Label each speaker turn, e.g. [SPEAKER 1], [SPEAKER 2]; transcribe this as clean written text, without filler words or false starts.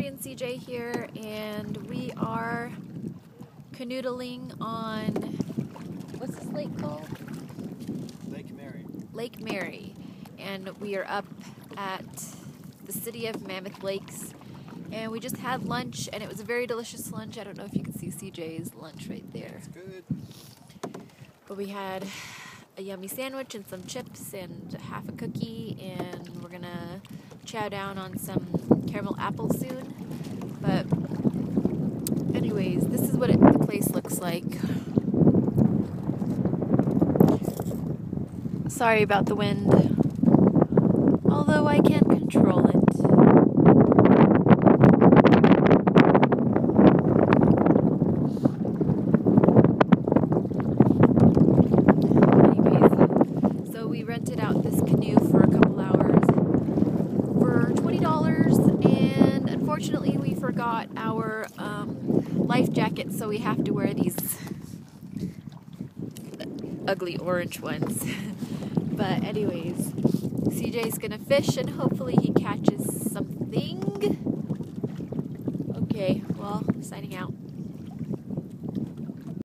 [SPEAKER 1] and CJ here, and we are canoodling on, what's this lake called?
[SPEAKER 2] Lake Mary.
[SPEAKER 1] Lake Mary. And we are up at the city of Mammoth Lakes, and we just had lunch, and it was a very delicious lunch. I don't know if you can see CJ's lunch right there.
[SPEAKER 2] It's good.
[SPEAKER 1] But we had a yummy sandwich and some chips and half a cookie, and we're gonna chow down on some caramel apples soon. But anyways, this is what the place looks like. Sorry about the wind, although I can't control it. Rented out this canoe for a couple hours for $20, and unfortunately we forgot our life jackets, so we have to wear these ugly orange ones. But anyways, CJ's gonna fish and hopefully he catches something. Okay, well, signing out.